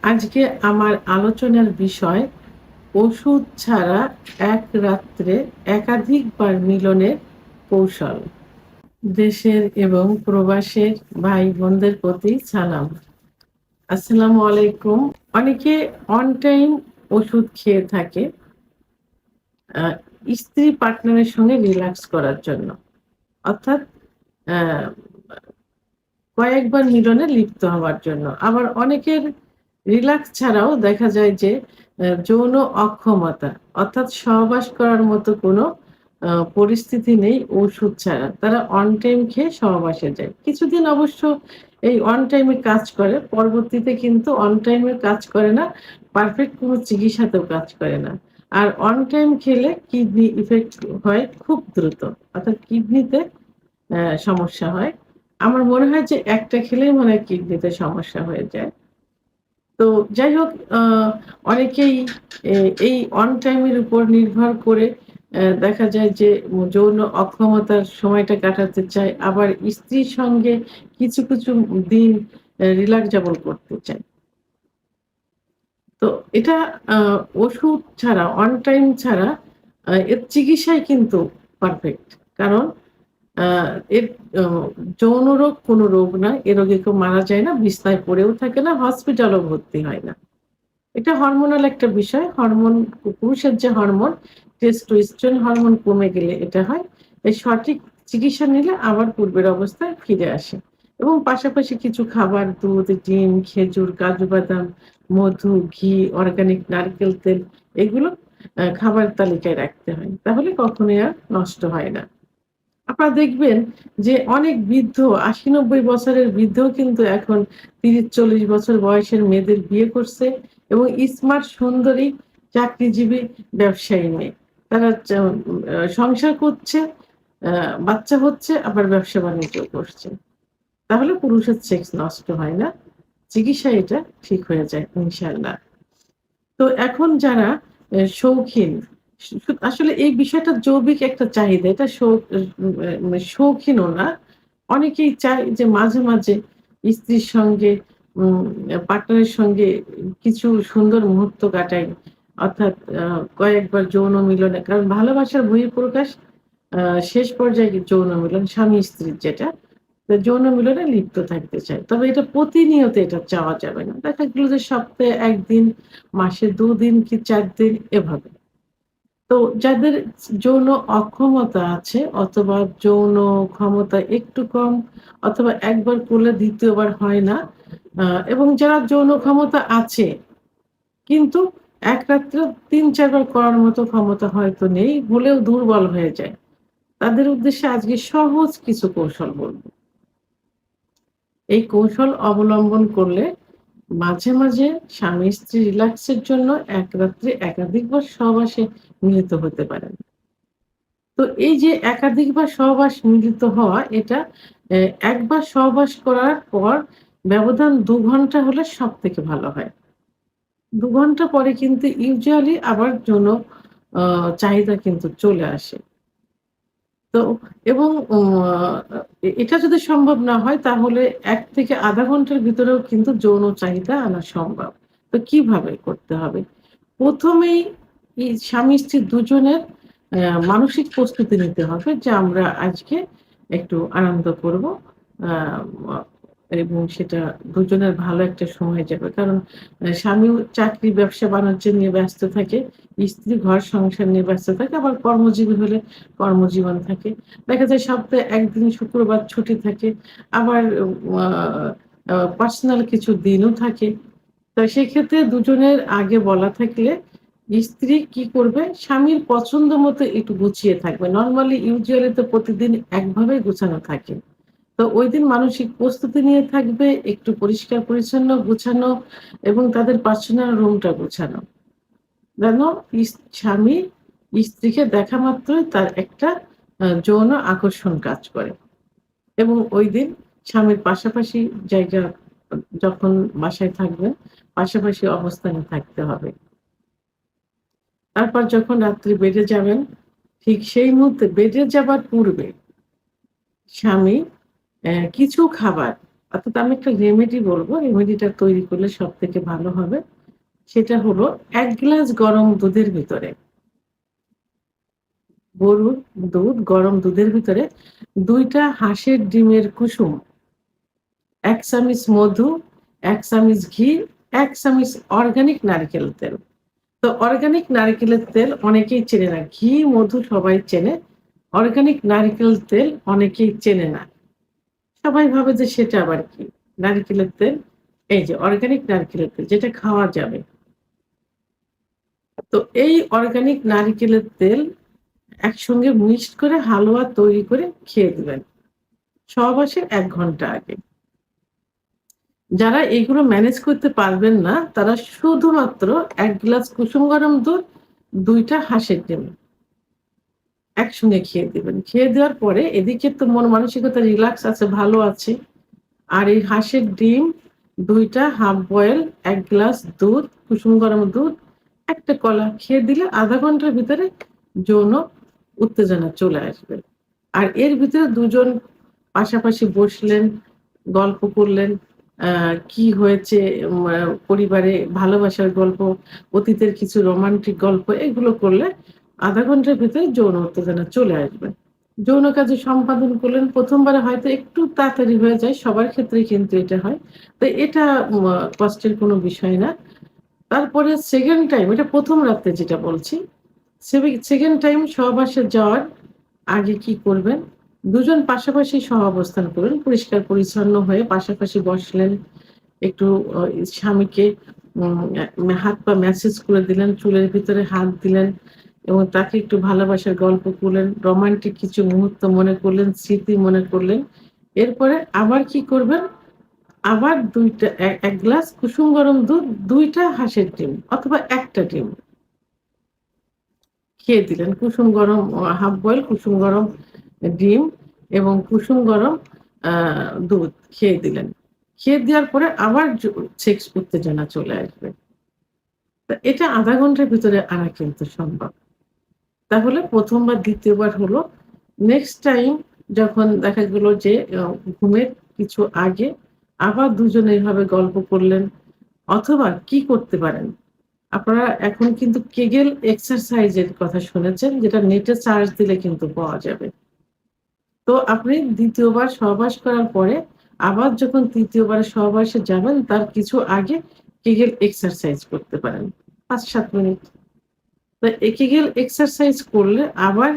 আজকে আমার আলোচনার বিষয় ওষুধ ছাড়া এক রাত্রে একাধিকবার মিলনের কৌশল। দেশের এবং প্রবাসের ভাই বোনদের প্রতি সালাম। আসসালামু আলাইকুম। অনেকে অন টাইম ওষুধ খেয়ে থাকে আহ, স্ত্রী পার্টনারের সঙ্গে রিল্যাক্স করার জন্য, অর্থাৎ আহ, কয়েকবার মিলনে লিপ্ত হওয়ার জন্য। আবার অনেকের রিল্যাক্স ছাড়াও দেখা যায় যে যৌন অক্ষমতা, অর্থাৎ সহবাস করার মতো কোনো পরিস্থিতি নেই ওষুধ ছাড়া। তারা অন টাইম খেয়ে সহবাসে যায়। কিছুদিন অবশ্য এই অন টাইমে কাজ করে, পরবর্তীতে কিন্তু অন টাইমে কাজ করে না, পারফেক্ট কোনো চিকিৎসাতেও কাজ করে না। আর অন টাইম খেলে কিডনি ইফেক্ট হয় খুব দ্রুত, অর্থাৎ কিডনিতে সমস্যা হয়। আমার মনে হয় যে একটা খেলেই মনে হয় কিডনিতে সমস্যা হয়ে যায়। তো যাই হোক, অনেকেই এ এই অন টাইম এর উপর নির্ভর করে দেখা যায় যে যৌন অক্ষমতার সময়টা কাটাতে চায়। আবার স্ত্রীর সঙ্গে কিছু দিন রিল্যাক্স যাপন করতে চায়। তো এটা আ ওষুধ ছাড়া, অন টাইম ছাড়া এর চিকিৎসাই কিন্তু পারফেক্ট। কারণ আ এর অ যৌন রোগ কোনো রোগ না। এ রোগে কেউ মারা যায় না, বিছনায় পড়েও থাকে না, হসপিটালেও ভর্তি হয় না। এটা হরমোনাল একটা বিষয়। হরমোন, পুরুষের যে হরমোন টেস্টোস্টেরন হরমোন কমে গেলে এটা হয়। এই সঠিক চিকিৎসা নিলে আবার পূর্বের অবস্থায় ফিরে আসে। এবং পাশাপাশি কিছু খাবার, দুধ, ডিম, খেজুর, কাজু বাদাম, মধু, ঘি, অর্গানিক নারকেল তেল, এগুলো খাবারের তালিকায় রাখতে হয়। তাহলে কখনোই আর নষ্ট হয় না। আপনারা দেখবেন যে অনেক বৃদ্ধ, ৮০-৯০ বছরের বৃদ্ধও কিন্তু এখন ৩০-৪০ বছর বয়সের মেয়েদের বিয়ে করছে এবং স্মার্ট, সুন্দরী, চাকরিজীবী ব্যবসায়ী মেয়ে। তারা সংসার করছে, বাচ্চা হচ্ছে, আবার ব্যবসা-বাণিজ্য করছে। তাহলে পুরুষের সেক্স নষ্ট হয় না। চিকিৎসায় এটা ঠিক হয়ে যায় ইনশাআল্লাহ। তো এখন যারা শৌখিন, আসলে এই বিষয়টা জৈবিক একটা চাহিদা। এটা শৌখিনও না। অনেকেই চায় যে মাঝে মাঝে স্ত্রীর সঙ্গে, উম পার্টনারের সঙ্গে কিছু সুন্দর মুহূর্ত কাটাই। অর্থাৎ কয়েকবার যৌন মিলনে, কারণ ভালোবাসার বহিঃপ্রকাশ আ শেষ পর্যায়ে যৌন মিলন, স্বামী-স্ত্রীর যেটা। তো যৌন মিলনে লিপ্ত থাকতে চায়। তবে এটা প্রতিনিয়ত এটা চাওয়া যাবে না। দেখা গেল যে সপ্তাহে ১ দিন, মাসে ২ দিন কি ৪ দিন, এভাবে। তো যাদের যৌন অক্ষমতা আছে, অথবা যৌন ক্ষমতা একটু কম, অথবা একবার করলে দ্বিতীয়বার হয় না, আ এবং যারা যৌন ক্ষমতা আছে কিন্তু এক রাত্রে ৩-৪ বার করার মতো ক্ষমতা হয়তো নেই, হলেও দুর্বল হয়ে যায়। তাদের উদ্দেশ্যে আজকে সহজ কিছু কৌশল বলব। এই কৌশল অবলম্বন করলে মাঝে মাঝে স্বামী-স্ত্রী রিল্যাক্সের জন্য এক রাত্রে একাধিকবার সহবাসে মিলিত হতে পারেন। তো এই যে একাধিকবার সহবাস মিলিত হওয়া, এটা এ একবার সহবাস করার পর ব্যবধান ২ ঘন্টা হলে সবথেকে ভালো হয়। ২ ঘন্টা পরে কিন্তু ইউজুয়ালি আবার যৌন আ চাহিদা কিন্তু চলে আসে। তো এবং এটা যদি সম্ভব না হয় তাহলে ১ থেকে ০.৫ ঘন্টার ভিতরেও কিন্তু যৌন চাহিদা আনা সম্ভব। তো কিভাবে করতে হবে? ১ম এই স্বামী-স্ত্রী দুজনের মানসিক প্রস্তুতি নিতে হবে যে আমরা আজকে একটু আনন্দ করব। আ ম এবং সেটা দুজনের ভালো একটা সময় যাবে। কারণ স্বামীও চাকরি, ব্যবসা-বাণিজ্য নিয়ে ব্যস্ত থাকে। স্ত্রী ঘর সংসার নিয়ে ব্যস্ত থাকে। আবার কর্মজীবী হলে কর্মজীবন থাকে। দেখা যায় সপ্তাহে ১ দিন শুক্রবার ছুটি থাকে। আবার আ পার্সোনাল কিছু দিনও থাকে। তো সেক্ষেত্রে দুজনের আগে বলা থাকলে স্ত্রী কি করবে? স্বামীর পছন্দ মতো একটু গুছিয়ে থাকবে। নরমালি ইউজুয়ালি তো প্রতিদিন একভাবে গুছানো থাকে। তো ঐদিন মানসিক প্রস্তুতি নিয়ে থাকবে, একটু পরিষ্কার পরিচ্ছন্ন গুছানো এবং তাদের পার্সোনাল রুমটা গুছানো। যেন স্বামী স্ত্রীকে দেখা মাত্রই তার একটা যৌন আকর্ষণ কাজ করে। এবং ঐদিন স্বামীর পাশাপাশি জায়গা, যখন বাসায় থাকবেন, পাশাপাশি অবস্থানে থাকতে হবে। তারপর যখন রাত্রি বেডে যাবেন, ঠিক সেই মুহূর্তে বেডে যাবার পূর্বে স্বামী কিছু খাবার, অর্থাৎ আমি একটা রেমেডি বলবো, রেমেডিটা তৈরি করলে সবথেকে ভালো হবে। সেটা হলো ১ গ্লাস গরম দুধের ভিতরে, গরুর দুধ, গরম দুধের ভিতরে ২ টা হাঁসের ডিমের কুসুম, ১ চামচ মধু, ১ চামচ ঘি, ১ চামচ অর্গানিক নারকেল তেল। তো অর্গানিক নারিকেলের তেল অনেকেই চেনে না। ঘি, মধু সবাই চেনে। অর্গানিক নারিকেল তেল অনেকেই চেনে না। সবাই ভাবে যে সেটা আবার কি? নারিকেলের তেল, এই যে অর্গানিক নারিকেলের তেল যেটা খাওয়া যাবে। তো এই অর্গানিক নারিকেলের তেল একসঙ্গে মিক্সড করে হালুয়া তৈরি করে খেয়ে দিবেন। সহবাসের ১ ঘন্টা আগে। যারা এগুলো ম্যানেজ করতে পারবেন না, তারা শুধুমাত্র ১ গ্লাস কুসুম গরম দুধ, ২ টা হাঁসের ডিম একসঙ্গে খেয়ে দিবেন। খেয়ে দেওয়ার পরে এদিকে তো মন মানসিকতা রিল্যাক্স আছে, ভালো আছি। আর এই হাঁসের ডিম ২ টা হাফ বয়েল, ১ গ্লাস দুধ, কুসুম গরম দুধ, ১ টা কলা খেয়ে দিলে ০.৫ ঘন্টার ভিতরে যৌন উত্তেজনা চলে আসবে। আর এর ভিতরে দুজন পাশাপাশি বসলেন, গল্প করলেন, আ কি হয়েছে পরিবারে, ভালোবাসার গল্প, অতীতের কিছু রোমান্টিক গল্প এগুলো করলে ০.৫ ঘন্টার ভেতরে যৌন উত্তেজনা চলে আসবে। যৌন কাজে সম্পাদন করলেন ১ম বারে হয়তো একটু তাড়াতাড়ি হয়ে যায়, সবার ক্ষেত্রেই কিন্তু এটা হয়। তো এটা কষ্টের কোনো বিষয় না। তারপরে 2nd টাইম, এটা ১ম রাত্রে যেটা বলছি। 2nd টাইম সহবাসে যাওয়ার আগে কি করবেন? দুজন পাশাপাশি সহাবস্থান করবেন। পরিষ্কার পরিচ্ছন্ন হয়ে পাশাপাশি বসলেন। একটু স্বামীকে হাত পা ম্যাসেজ করে দিলেন, চুলের ভিতরে হাত দিলেন এবং তাকে একটু ভালোবাসার গল্প করলেন। রোমান্টিক কিছু মুহূর্ত মনে করলেন, স্মৃতি মনে করলেন। এরপরে আবার কি করবেন? আবার ২ টা ১ গ্লাস কুসুম গরম দুধ, ২ টা হাঁসের ডিম অথবা ১ টা ডিম খেয়ে দিলেন। কুসুম গরম হাফ বয়েল কুসুম গরম ডিম এবং কুসুম গরম আ দুধ খেয়ে দিলেন। খেয়ে দেওয়ার পরে আবার সেক্স উত্তেজনা চলে আসবে। তো এটা ০.৫ ঘন্টার ভিতরে আনা কিন্তু সম্ভব। তাহলে ১ম বার ২য় বার হলো। নেক্সট টাইম যখন দেখা গেল যে ঘুমের কিছু আগে আবার দুজনে এভাবে গল্প করলেন, অথবা কি করতে পারেন? আপনারা এখন কিন্তু কেগেল এক্সারসাইজ এর কথা শুনেছেন, যেটা নেটে সার্চ দিলে কিন্তু পাওয়া যাবে। তো আপনি ২য় বার সহবাস করার পরে আবার যখন ৩য় বারে সহবাসে যাবেন তার কিছু আগে কেগেল এক্সারসাইজ করতে পারেন। ৫-৭ মিনিট। তো এই কেগেল এক্সারসাইজ করলে আবার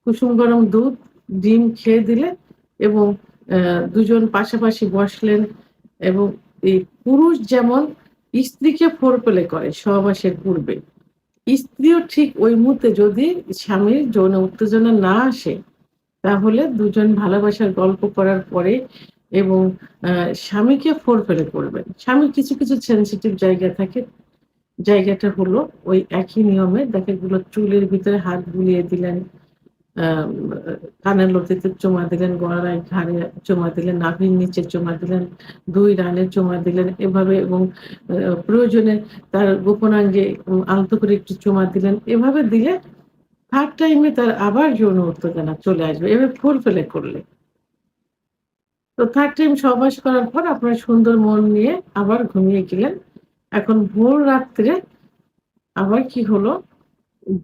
কুসুম গরম দুধ, ডিম খেয়ে দিলে এবং দুজন পাশাপাশি বসলেন এবং এই পুরুষ যেমন স্ত্রীকে ফোরপ্লে করে সহবাসের পূর্বে, স্ত্রীও ঠিক ওই মুহূর্তে যদি স্বামীর যৌন উত্তেজনা না আসে, তাহলে দুজন ভালোবাসার গল্প করার পরে এবং আ স্বামীকে ফোরপ্লে করবেন। স্বামীর কিছু, কিছু সেনসিটিভ জায়গা থাকে। জায়গাটা হলো ওই একই নিয়মে দেখা গেল চুলের ভিতরে হাত বুলিয়ে দিলেন, আম কানের লতিতে চুমা দিলেন, গলায় ঘাড়ে চুমা দিলেন, নাভির নিচে চুমা দিলেন, ২ রানে চুমা দিলেন এভাবে এবং প্রয়োজনে তার গোপনাঙ্গে আলতো করে একটু চুমা দিলেন। এভাবে দিলে 3rd টাইমে তার আবার যৌন উত্তেজনা চলে আসবে। এভাবে ফুলফিল করলে। তো 3rd টাইম সহবাস করার পর আপনারা সুন্দর মন নিয়ে আবার ঘুমিয়ে গেলেন। এখন ভোর রাত্রে আবার কি হলো?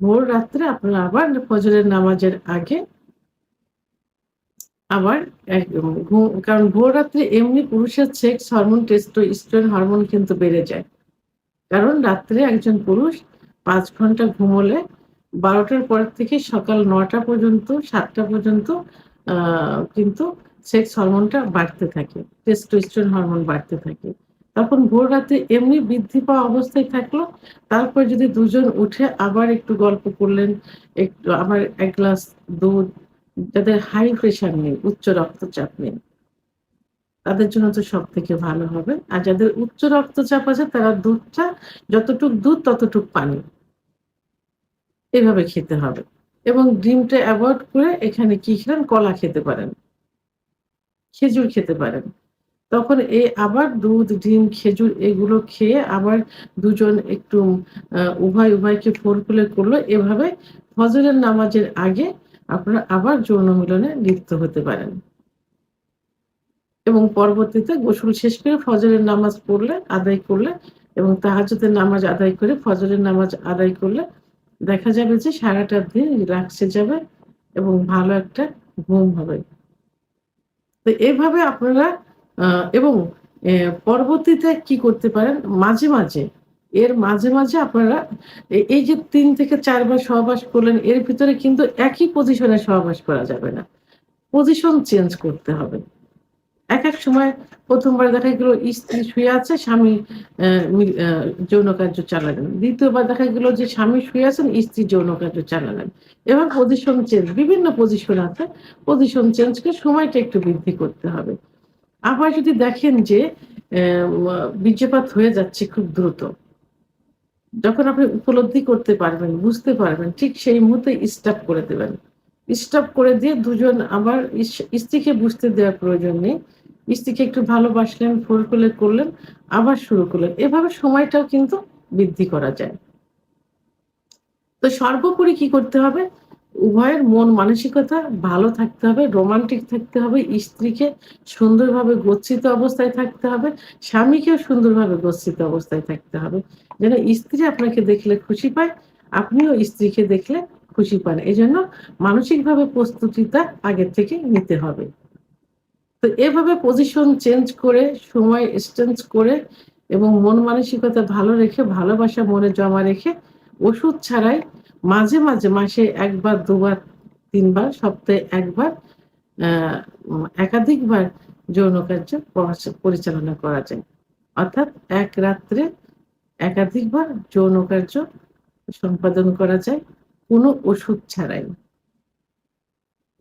ভোর রাত্রে আপনারা আবার ফজরের নামাজের আগে আবার কারণ ভোর রাত্রে এমনি পুরুষের সেক্স হরমোন টেস্টোস্টেরন হরমোন কিন্তু বেড়ে যায়। কারণ রাত্রে একজন পুরুষ ৫ ঘন্টা ঘুমোলে ১২ টার পর থেকে সকাল ৯ টা পর্যন্ত ৭ টা পর্যন্ত আ কিন্তু সেক্স হরমোনটা বাড়তে থাকে। টেস্টোস্টেরন হরমোন বাড়তে থাকে। তখন ভোর রাতে এমনি বৃদ্ধি পাওয়া অবস্থায় থাকলো। তারপর যদি দুজন উঠে আবার একটু গল্প করলেন, একটু আবার ১ গ্লাস দুধ, যাদের হাই প্রেশার নেই, উচ্চ রক্তচাপ নেই, তাদের জন্য তো সবথেকে ভালো হবে। আর যাদের উচ্চ রক্তচাপ আছে তারা দুধটা যতটুক দুধ ততটুক পানি। এভাবে খেতে হবে। এবং ডিমটা এভয়েড করে এখানে কি খেলেন? কলা খেতে পারেন, খেজুর খেতে পারেন। তখন আবার দুধ, ডিম, খেজুর এগুলো খেয়ে আবার দুজন একটু উভয়কে ফোরপ্লে করলো। এভাবে ফজরের নামাজের আগে আপনারা আবার যৌন মিলনে লিপ্ত হতে পারেন। এবং পরবর্তীতে গোসল শেষ করে ফজরের নামাজ পড়লে, আদায় করলে এবং তাহাজ্জুদের নামাজ আদায় করে ফজরের নামাজ আদায় করলে দেখা যাবে যে সারাটা দিন রিল্যাক্সে যাবে এবং ভালো একটা ঘুম হবে। তো এভাবে আপনারা এবং পরবর্তীতে কি করতে পারেন, মাঝে, মাঝে এর মাঝে, মাঝে আপনারা এই যে ৩ থেকে ৪ বার সহবাস করলেন, এর ভিতরে কিন্তু একই পজিশনে সহবাস করা যাবে না। পজিশন চেঞ্জ করতে হবে। একেক সময় ১ম বার দেখা গেল স্ত্রী শুয়ে আছে, স্বামী অ্যা মি অ্যা যৌন কার্য চালালেন। ২য় বার দেখা গেল যে স্বামী শুয়ে আছেন, স্ত্রী যৌন কার্য চালালেন। এবার পজিশন চেঞ্জ, বিভিন্ন পজিশন আছে। পজিশন চেঞ্জ করে সময়টা একটু বৃদ্ধি করতে হবে। আবার যদি দেখেন যে বীর্যপাত হয়ে যাচ্ছে খুব দ্রুত, যখন আপনি উপলব্ধি করতে পারবেন, বুঝতে পারবেন, ঠিক সেই মুহূর্তে স্টপ করে দেবেন। স্টপ করে দিয়ে দুজন আবার স্ত্রীকে বুঝতে দেওয়ার প্রয়োজন নেই। স্ত্রীকে একটু ভালোবাসলেন, কোলে করলেন, আবার শুরু করলেন। এভাবে সময়টাও কিন্তু বৃদ্ধি করা যায়। তো সর্বোপরি কি করতে হবে? উভয়ের মন মানসিকতা ভালো থাকতে হবে, রোমান্টিক থাকতে হবে, স্ত্রীকে সুন্দরভাবে গচ্ছিত অবস্থায় থাকতে হবে, স্বামীকেও সুন্দরভাবে গচ্ছিত অবস্থায় থাকতে হবে। যেন স্ত্রী আপনাকে দেখলে খুশি পায়, আপনিও স্ত্রীকে দেখলে খুশি পান। এজন্য মানসিকভাবে প্রস্তুতিটা আগের থেকে নিতে হবে। তো এভাবে পজিশন চেঞ্জ করে, সময় এক্সচেঞ্জ করে এবং মন মানসিকতা ভালো রেখে, ভালোবাসা মনে জমা রেখে, ওষুধ ছাড়াই মাঝে, মাঝে মাসে ১ বার, ২ বার, ৩ বার, সপ্তাহে ১ বার আ একাধিকবার যৌন কার্য পরিচালনা করা যায়। অর্থাৎ এক রাত্রে একাধিকবার যৌন কার্য সম্পাদন করা যায় কোনো ওষুধ ছাড়াই।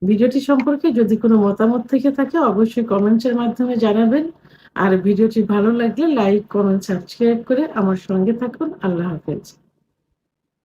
ভিডিওটি সম্পর্কে যদি কোনো মতামত থেকে থাকে অবশ্যই কমেন্টস এর মাধ্যমে জানাবেন। আর ভিডিওটি ভালো লাগলে লাইক, কমেন্ট, সাবস্ক্রাইব করে আমার সঙ্গে থাকুন। আল্লাহ হাফেজ।